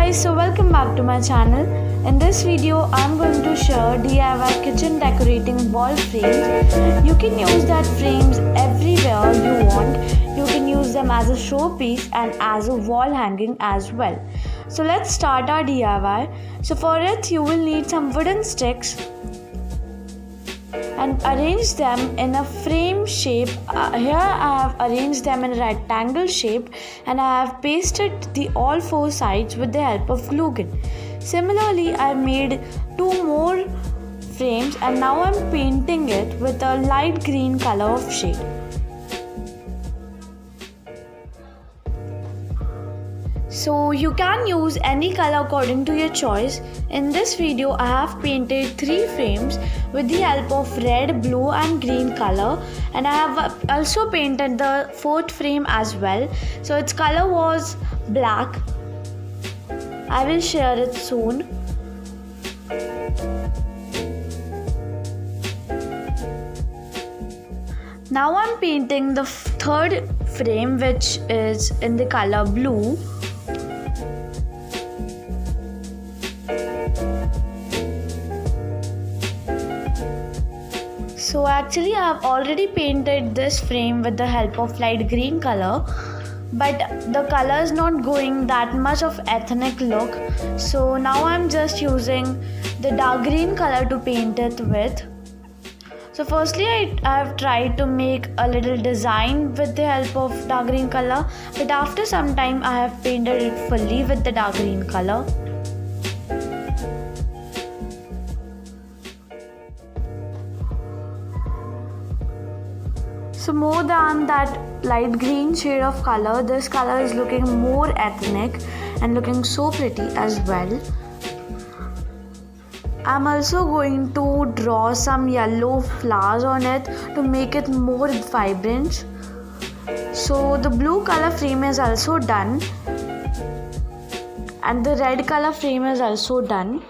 guys, so welcome back to my channel. In this video I'm going to share DIY kitchen decorating wall frames. You can use that frames everywhere you want. You can use them as a showpiece and as a wall hanging as well. So let's start our DIY. So for it you will need some wooden sticks and arrange them in a frame shape. Here I have arranged them in a rectangle shape and I have pasted the all four sides with the help of glue gun. Similarly, I made two more frames and now I'm painting it with a light green color of shade. So you can use any color according to your choice. In this video I have painted 3 frames with the help of red, blue and green color, and I have also painted the 4th frame as well. So its color was black. I will share it soon. Now I'm painting the 3rd frame, which is in the color blue. So actually I have already painted this frame with the help of light green color, but the color is not going that much of ethnic look. So now I'm just using the dark green color to paint it with. So firstly I have tried to make a little design with the help of dark green color, but after some time I have painted it fully with the dark green color. So more than that light green shade of color, this color is looking more ethnic and looking so pretty as well. I'm also going to draw some yellow flowers on it to make it more vibrant. So the blue color frame is also done and the red color frame is also done.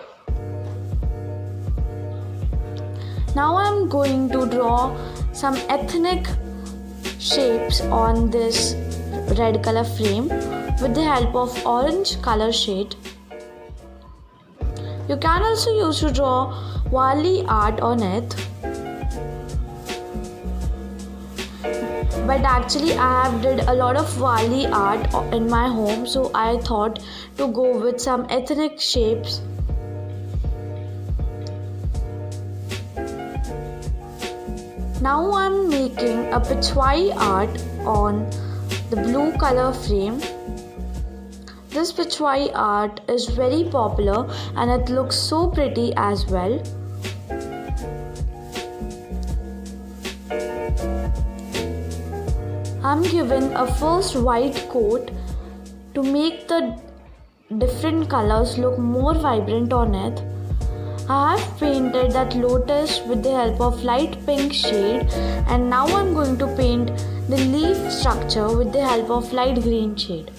Now I'm going to draw some ethnic shapes on this red color frame with the help of orange color shade. You can also use to draw Wali art on it, but actually I have did a lot of Wali art in my home, so I thought to go with some ethnic shapes. Now I'm making a Pichwai art on the blue color frame. This Pichwai art is very popular and it looks so pretty as well. I'm giving a first white coat to make the different colors look more vibrant on it. I have painted that lotus with the help of light pink shade, and now I'm going to paint the leaf structure with the help of light green shade.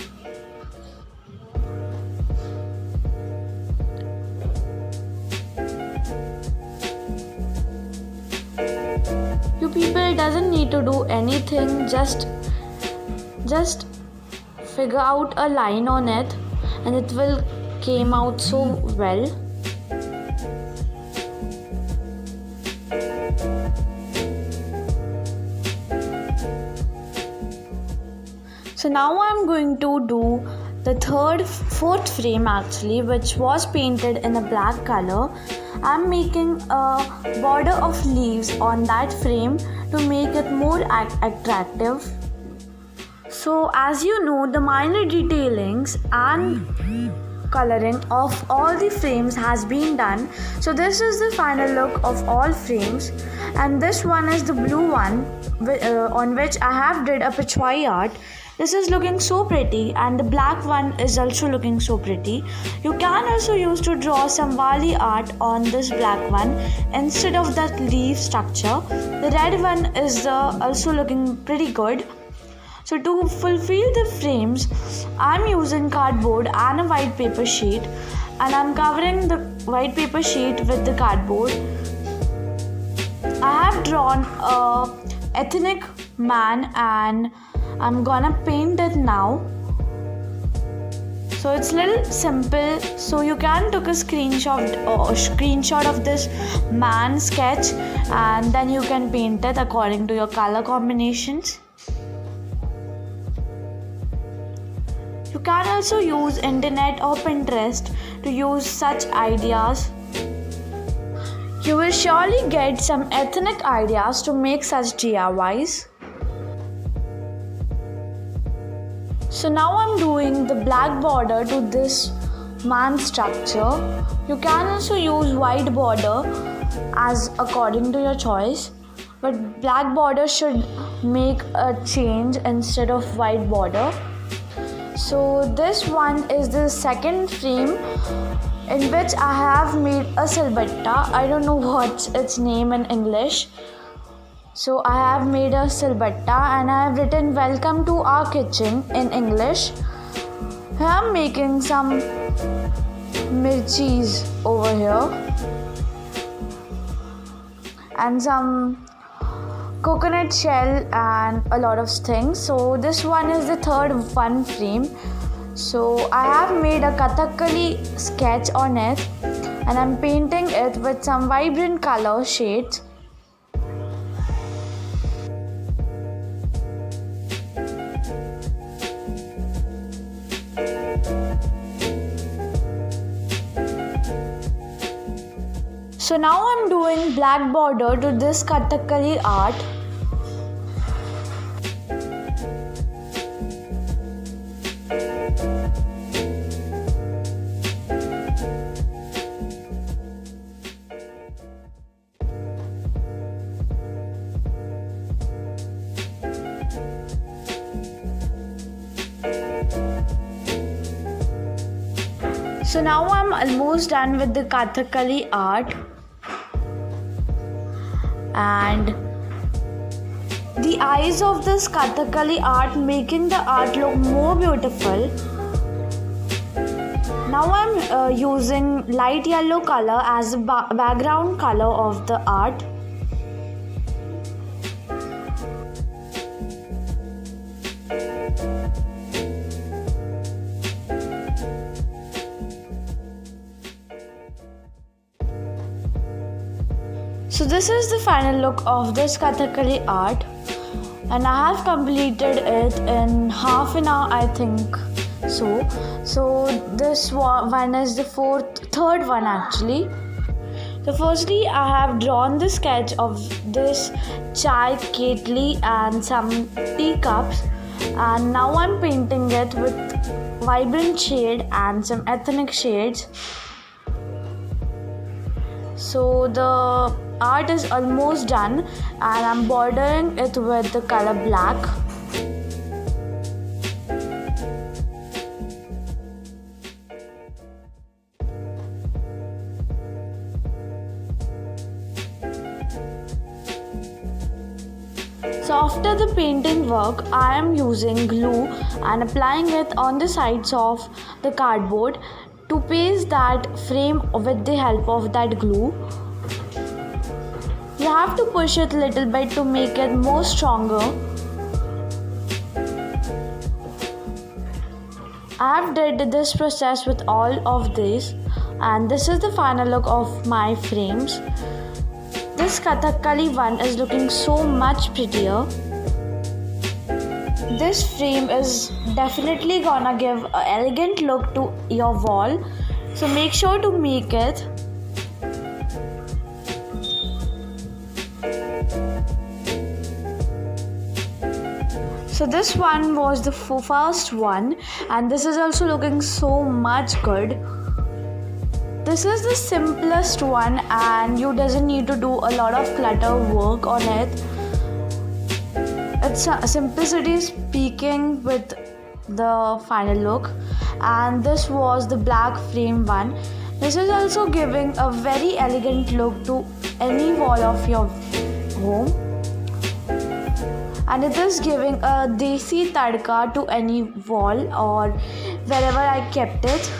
You people doesn't need to do anything, just figure out a line on it and it will came out so well. So now I'm going to do the 4th frame actually, which was painted in a black color. I'm making a border of leaves on that frame to make it more attractive. So as you know, the minor detailings and coloring of all the frames has been done. So this is the final look of all frames, and this one is the blue one on which I have did a Pichwai art. This is looking so pretty, and the black one is also looking so pretty. You can also use to draw some Wali art on this black one instead of that leaf structure. The red one is also looking pretty good. So to fulfill the frames, I'm using cardboard and a white paper sheet, and I'm covering the white paper sheet with the cardboard. I have drawn a ethnic man and I'm gonna paint it now. So it's little simple. So you can take a screenshot of this man sketch, and then you can paint it according to your color combinations. You can also use internet or Pinterest to use such ideas. You will surely get some ethnic ideas to make such DIYs. So now I'm doing the black border to this man structure. You can also use white border as according to your choice, but black border should make a change instead of white border. So this one is the second frame in which I have made a silbatta. I don't know what's its name in English. So I have made a silbatta and I have written welcome to our kitchen in English. Here I'm making some mirchis over here and some coconut shell and a lot of things. So this one is the third one frame. So I have made a Kathakali sketch on it and I'm painting it with some vibrant color shades. So now I'm doing black border to this Kathakali art. So now I'm almost done with the Kathakali art. And the eyes of this Kathakali art making the art look more beautiful. Now I'm using light yellow color as the background color of the art. So this is the final look of this Kathakali art, and I have completed it in half an hour, I think so. So this one is the third one actually. So firstly I have drawn the sketch of this chai ketli and some teacups, and now I'm painting it with vibrant shade and some ethnic shades. So the art is almost done and I'm bordering it with the color black. So after the painting work, I am using glue and applying it on the sides of the cardboard to paste that frame with the help of that glue. You have to push it a little bit to make it more stronger. I have did this process with all of these, and this is the final look of my frames. This Kathakali one is looking so much prettier. This frame is definitely gonna give an elegant look to your wall, so make sure to make it. So this one was the first one, and this is also looking so much good. This is the simplest one and you doesn't need to do a lot of clutter work on it. Its simplicity is speaking with the final look. And this was the black frame one. This is also giving a very elegant look to any wall of your home. And it is giving a desi tadka to any wall or wherever I kept it.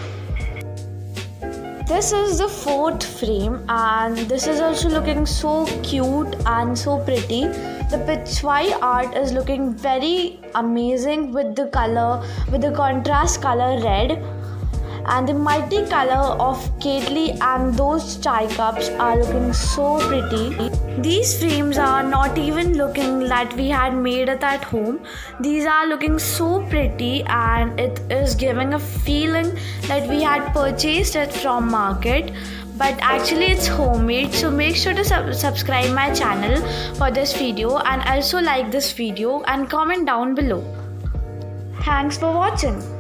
This is the fourth frame and this is also looking so cute and so pretty. The Pichwai art is looking very amazing with the color, with the contrast color red. and the multicolor of Kately and those chai cups are looking so pretty. These frames are not even looking that we had made it at home. These are looking so pretty and it is giving a feeling that we had purchased it from market, but actually it's homemade. So make sure to subscribe my channel for this video and also like this video and comment down below. Thanks for watching.